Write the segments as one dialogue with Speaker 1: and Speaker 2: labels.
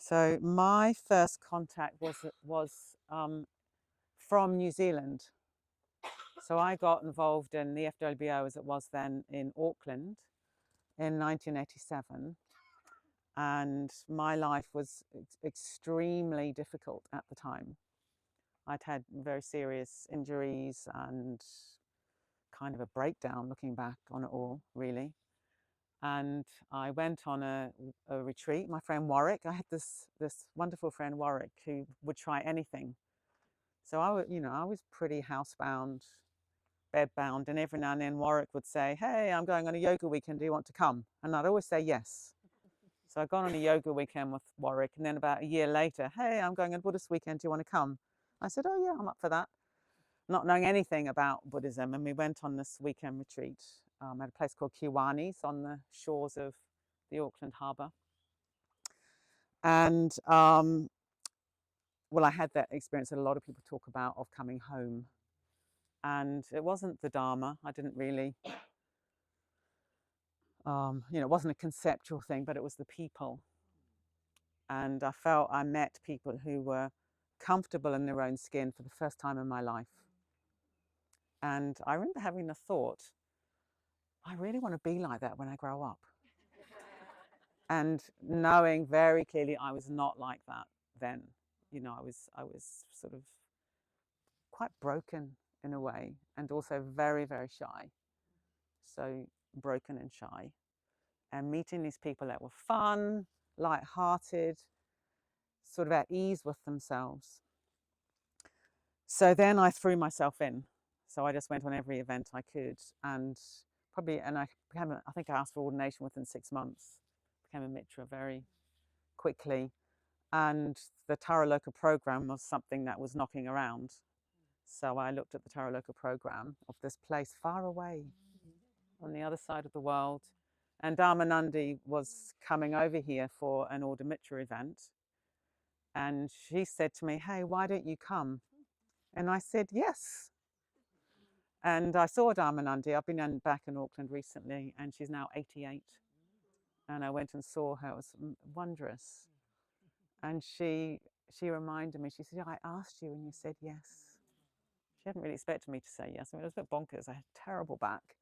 Speaker 1: So my first contact was from New Zealand. So I got involved in the FWBO as it was then in Auckland in 1987, and my life was extremely difficult at the time. I'd had very serious injuries and kind of a breakdown looking back on it all, really. And I went on a retreat. My friend Warwick, I had this wonderful friend Warwick who would try anything. So I was pretty housebound, bedbound, and every now and then Warwick would say, "Hey, I'm going on a yoga weekend. Do you want to come?" And I'd always say yes. So I got on a yoga weekend with Warwick, and then about a year later, "Hey, I'm going on a Buddhist weekend. Do you want to come?" I said, "Oh yeah, I'm up for that." Not knowing anything about Buddhism, and we went on this weekend retreat at a place called Kiwani's on the shores of the Auckland Harbour. And well, I had that experience that a lot of people talk about of coming home, and it wasn't the Dharma. I didn't really, it wasn't a conceptual thing, but it was the people. And I felt I met people who were comfortable in their own skin for the first time in my life. And I remember having the thought, I really want to be like that when I grow up. And knowing very clearly I was not like that then. I was sort of quite broken in a way, and also very, very shy. So broken and shy. And meeting these people that were fun, light-hearted, sort of at ease with themselves. So then I threw myself in. So I just went on every event I could, and I think I asked for ordination within 6 months, became a mitra very quickly. And the Taraloka program was something that was knocking around. So I looked at the Taraloka program of this place far away on the other side of the world. And Dharmanandi was coming over here for an Order Mitra event. And she said to me, "Hey, why don't you come?" And I said, "Yes." And I saw Dharmanandi. I've been back in Auckland recently, and she's now 88. And I went and saw her. It was wondrous. And she reminded me, she said, "Yeah, I asked you and you said yes." She hadn't really expected me to say yes. I mean, it was a bit bonkers. I had a terrible back.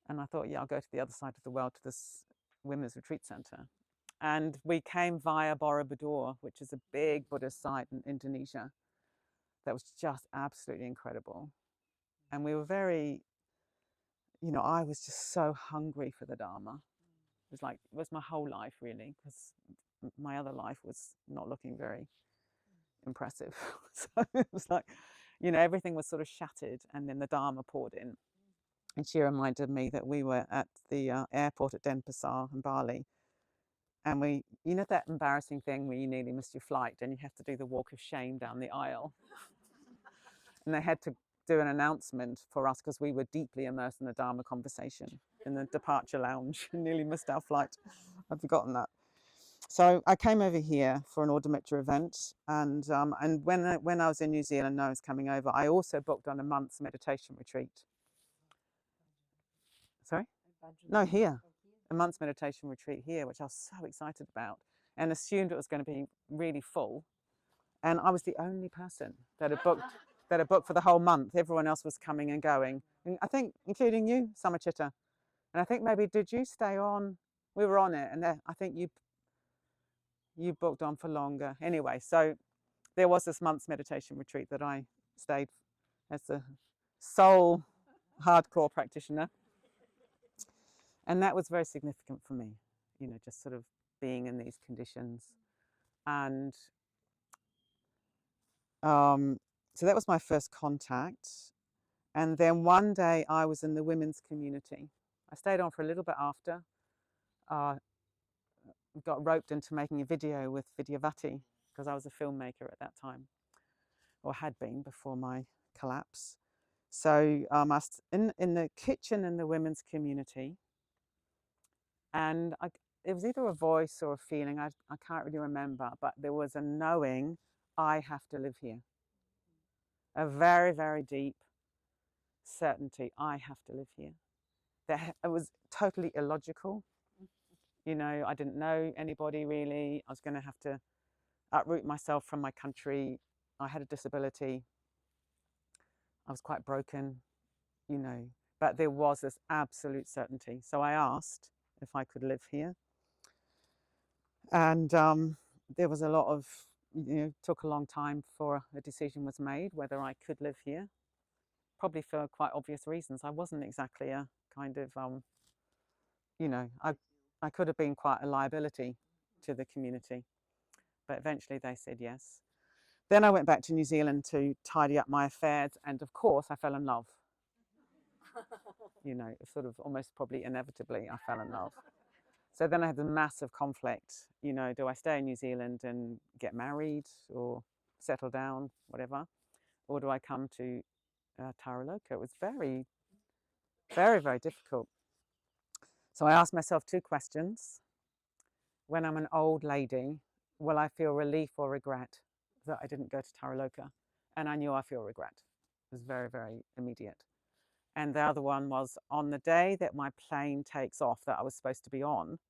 Speaker 1: And I thought, yeah, I'll go to the other side of the world to this women's retreat center. And we came via Borobudur, which is a big Buddhist site in Indonesia. That was just absolutely incredible. And we were very, I was just so hungry for the Dharma. It was my whole life, really, because my other life was not looking very impressive. So it was like, everything was sort of shattered, and then the Dharma poured in. And she reminded me that we were at the airport at Denpasar in Bali. And that embarrassing thing where you nearly missed your flight and you have to do the walk of shame down the aisle. And they had to do an announcement for us because we were deeply immersed in the Dharma conversation in the departure lounge and nearly missed our flight. I'd forgotten that. So I came over here for an Order Mitra event, and when I was in New Zealand and I was coming over, I also booked on a month's meditation retreat. Sorry? No, here. A month's meditation retreat here, which I was so excited about, and assumed it was going to be really full. And I was the only person that had booked for the whole month. Everyone else was coming and going, and I think including you, Samachitta. And I think maybe did you stay on? We were on it, and I think you booked on for longer. Anyway, so there was this month's meditation retreat that I stayed as the sole hardcore practitioner. And that was very significant for me, just sort of being in these conditions. And so that was my first contact. And then one day I was in the women's community. I stayed on for a little bit after. Got roped into making a video with Vidyamala because I was a filmmaker at that time, or had been before my collapse. So I was in the kitchen in the women's community, and it was either a voice or a feeling, I can't really remember, but there was a knowing, I have to live here. A very, very deep certainty, I have to live here. It was totally illogical. You know, I didn't know anybody really. I was going to have to uproot myself from my country. I had a disability. I was quite broken, you know, but there was this absolute certainty. So I asked if I could live here. And there was a lot of, you know, took a long time before a decision was made whether I could live here. Probably for quite obvious reasons. I wasn't exactly a kind of, you know, I could have been quite a liability to the community. But eventually they said yes. Then I went back to New Zealand to tidy up my affairs. And of course, I fell in love. You know, sort of almost probably inevitably, I fell in love. So then I had a massive conflict. You know, do I stay in New Zealand and get married or settle down, whatever? Or do I come to Taraloka? It was very, very, very difficult. So I asked myself two questions. When I'm an old lady, will I feel relief or regret that I didn't go to Taraloka? And I knew I feel regret. It was very, very immediate. And the other one was, on the day that my plane takes off that I was supposed to be on,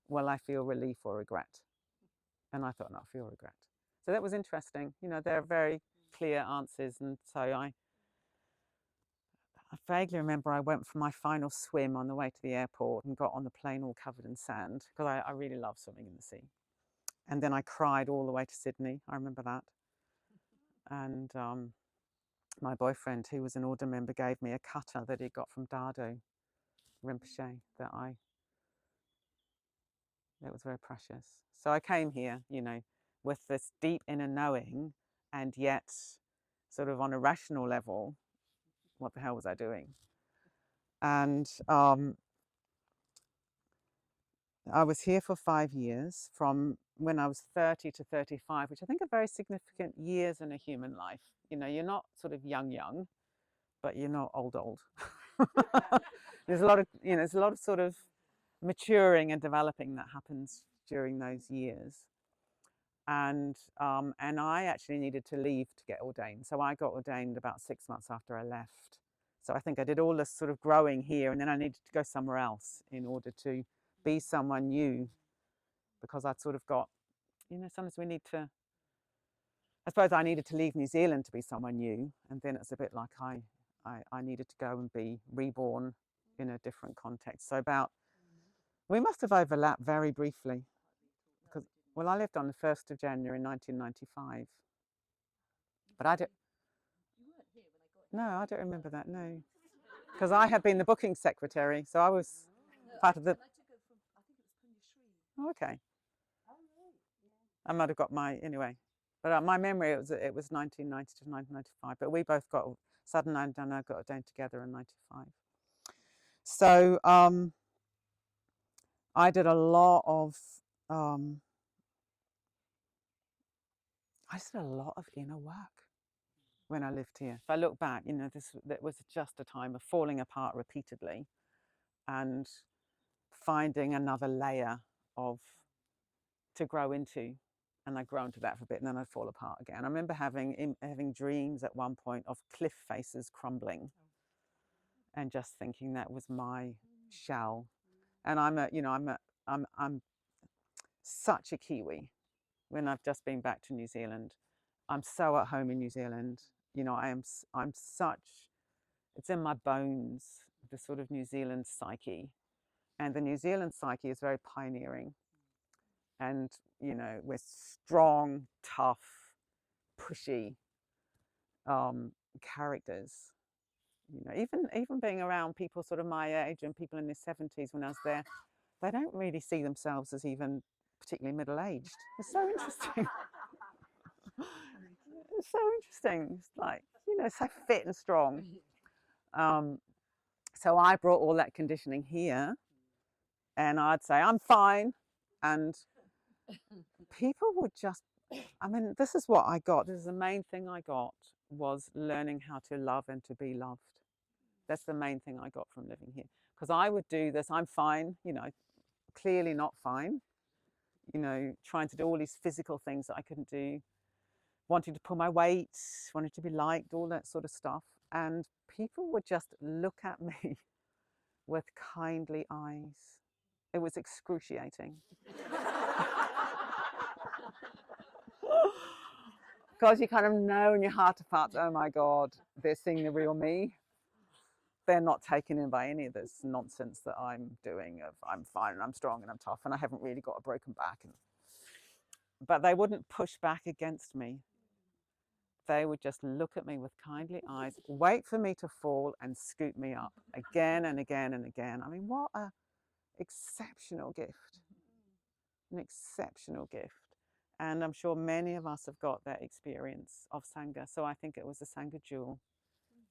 Speaker 1: will I feel relief or regret? And I thought, no, I feel regret. So that was interesting. You know, there are very clear answers. And so I vaguely remember I went for my final swim on the way to the airport and got on the plane all covered in sand, because I really love swimming in the sea. And then I cried all the way to Sydney. I remember that. And my boyfriend, who was an order member, gave me a cutter that he got from Dado Rinpoche that was very precious. So I came here, you know, with this deep inner knowing, and yet sort of on a rational level, what the hell was I doing? And I was here for 5 years, from when I was 30 to 35, which I think are very significant years in a human life. You know, you're not sort of young, but you're not old. There's a lot of, you know, there's a lot of sort of maturing and developing that happens during those years. And I actually needed to leave to get ordained. So I got ordained about 6 months after I left. So I think I did all this sort of growing here, and then I needed to go somewhere else in order to be someone new, because I'd sort of got, you know, sometimes we need to, I suppose I needed to leave New Zealand to be someone new, and then it's a bit like I needed to go and be reborn in a different context. So we must have overlapped very briefly, because, well, I lived on the 1st of January 1995, but I don't, no, I don't remember that, no, because I had been the booking secretary, so I was part of the, oh, okay, I might have got my, anyway, but my memory, it was 1990 to 1995, but we both got, Sudden and I got ordained together in 95. So I did a lot of, inner work when I lived here. If I look back, you know, that was just a time of falling apart repeatedly and finding another layer to grow into. And I'd grow into that for a bit, and then I'd fall apart again. I remember having dreams at one point of cliff faces crumbling, and just thinking that was my shell. And I'm such a Kiwi. When I've just been back to New Zealand, I'm so at home in New Zealand. You know, I'm such, it's in my bones, the sort of New Zealand psyche. And the New Zealand psyche is very pioneering. And, you know, we're strong, tough, pushy characters. You know, even being around people sort of my age and people in their 70s when I was there, they don't really see themselves as even particularly middle-aged. It's so interesting. It's so interesting. It's like, you know, so fit and strong. So I brought all that conditioning here, and I'd say, I'm fine. And people would just, I mean, this is what I got. This is the main thing I got, was learning how to love and to be loved. That's the main thing I got from living here. Because I would do this, I'm fine, you know, clearly not fine, you know, trying to do all these physical things that I couldn't do, wanting to pull my weight, wanting to be liked, all that sort of stuff. And people would just look at me with kindly eyes. It was excruciating. Because you kind of know in your heart of hearts, oh my God, they're seeing the real me. They're not taken in by any of this nonsense that I'm doing of I'm fine and I'm strong and I'm tough and I haven't really got a broken back. But they wouldn't push back against me. They would just look at me with kindly eyes, wait for me to fall and scoop me up again and again and again. I mean, what an exceptional gift. An exceptional gift. And I'm sure many of us have got that experience of Sangha. So I think it was a Sangha jewel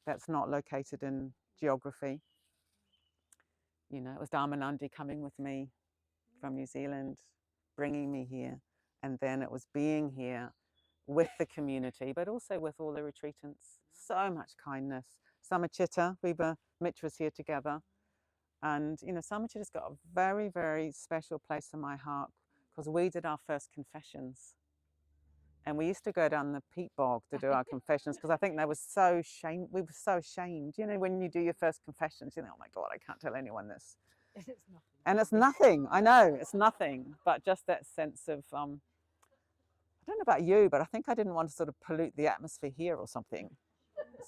Speaker 1: that's not located in geography. You know, it was Dharmanandi coming with me from New Zealand, bringing me here. And then it was being here with the community, but also with all the retreatants. So much kindness. Samachita, Mitch was here together. And, you know, Samachita's got a very, very special place in my heart because we did our first confessions. And we used to go down the peat bog to do our confessions because I think they were so ashamed. We were so ashamed. You know, when you do your first confessions, you think, oh my God, I can't tell anyone this.
Speaker 2: It's nothing.
Speaker 1: And it's nothing. I know, it's nothing. But just that sense of, I don't know about you, but I think I didn't want to sort of pollute the atmosphere here or something.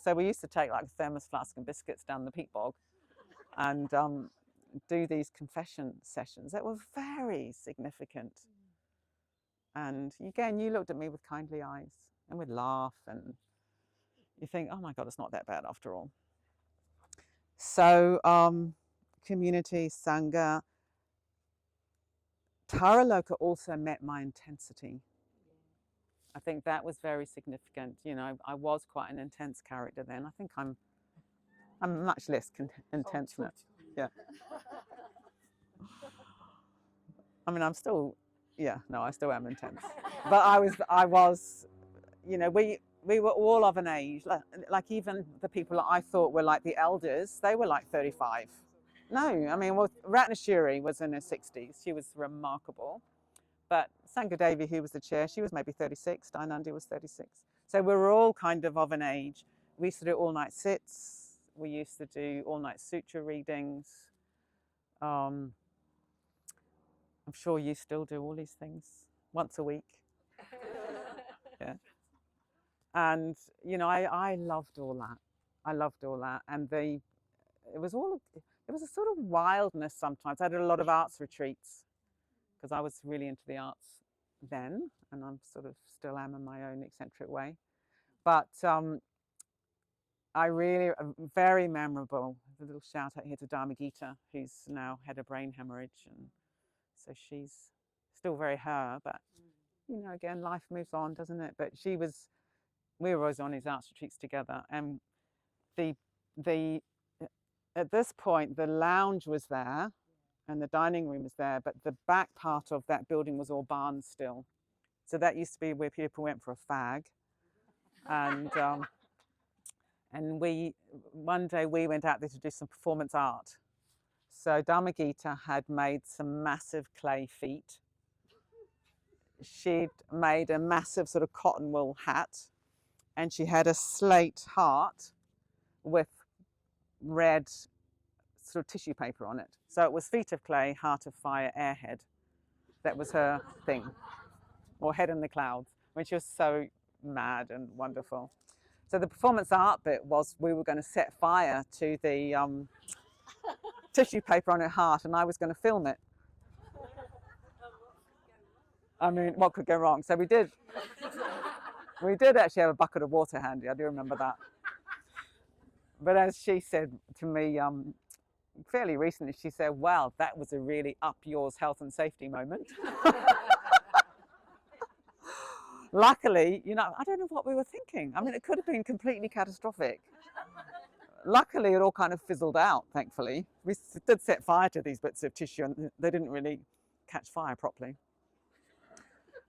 Speaker 1: So we used to take like a thermos flask and biscuits down the peat bog and do these confession sessions that were very significant. And again, you looked at me with kindly eyes and we'd laugh and you think, oh my God, it's not that bad after all. So community, Sangha. Taraloka also met my intensity. I think that was very significant. You know, I was quite an intense character then. I think I'm much less intense now. Yeah. I mean, I'm still, yeah, no, I still am intense. But I was, you know, we were all of an age, like even the people that I thought were like the elders, they were like 35. No, I mean, well, Ratnashiri was in her 60s. She was remarkable. But Sangadevi, who was the chair, she was maybe 36. Dainandi was 36. So we were all kind of an age. We used to do all-night sits. We used to do all-night sutra readings. I'm sure you still do all these things once a week. Yeah. And, you know, I loved all that. I loved all that. And it was a sort of wildness sometimes. I did a lot of arts retreats because I was really into the arts then, and I'm sort of still am in my own eccentric way. But I really, very memorable. A little shout out here to Dharma Gita, who's now had a brain hemorrhage, and so she's still very her, but you know, again, life moves on, doesn't it? But we were always on these arts retreats together, and at this point, the lounge was there, and the dining room was there, but the back part of that building was all barns still. So that used to be where people went for a fag, and one day we went out there to do some performance art. So Dharmagita had made some massive clay feet. She'd made a massive sort of cotton wool hat, and she had a slate heart with red sort of tissue paper on it. So it was feet of clay, heart of fire, airhead. That was her thing, or head in the clouds. I mean, she was so mad and wonderful. So the performance art bit was we were going to set fire to the tissue paper on her heart, and I was going to film it. I mean, what could go wrong? So we did. We did actually have a bucket of water handy. I do remember that. But as she said to me fairly recently, she said, "Well, that was a really up yours health and safety moment." Luckily, you know, I don't know what we were thinking. I mean, it could have been completely catastrophic. Luckily, it all kind of fizzled out, thankfully. We did set fire to these bits of tissue and they didn't really catch fire properly.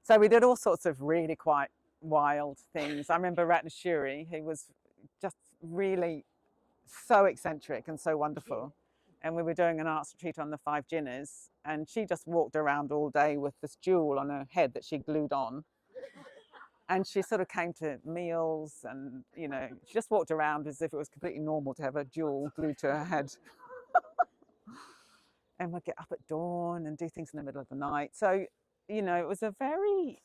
Speaker 1: So we did all sorts of really quite wild things. I remember Ratnashiri, who was just really so eccentric and so wonderful. And we were doing an arts retreat on the 5 Jinnahs, and she just walked around all day with this jewel on her head that she glued on. And she sort of came to meals and, you know, she just walked around as if it was completely normal to have a jewel glued to her head. and we'd get up at dawn and do things in the middle of the night. So, you know, it was a very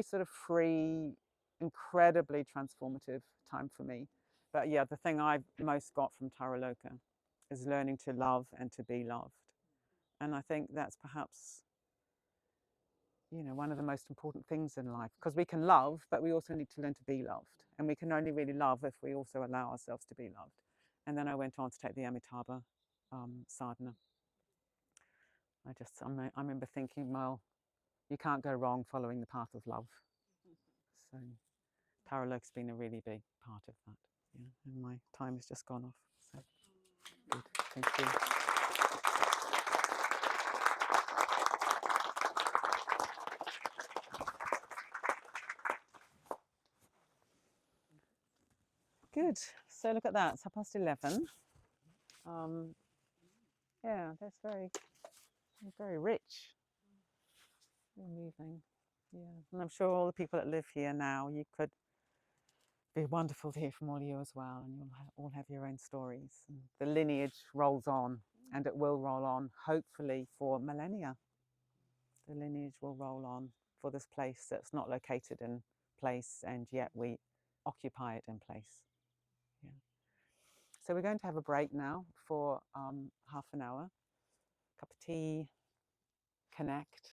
Speaker 1: sort of free, incredibly transformative time for me. But yeah, the thing I've most got from Taraloka is learning to love and to be loved. And I think that's perhaps, you know, one of the most important things in life, because we can love, but we also need to learn to be loved. And we can only really love if we also allow ourselves to be loved. And then I went on to take the Amitabha sadhana. I remember thinking, well, you can't go wrong following the path of love. So Taraloka's been a really big part of that. Yeah, and my time has just gone off. So good. Thank you. Good. So look at that. It's 11:30. Yeah, that's very rich. Very moving. Yeah, and I'm sure all the people that live here now, you could be wonderful to hear from all you as well, and you'll all have your own stories. And the lineage rolls on, and it will roll on, hopefully for millennia. The lineage will roll on for this place that's not located in place, and yet we occupy it in place. Yeah. So we're going to have a break now for half an hour. Cup of tea, connect.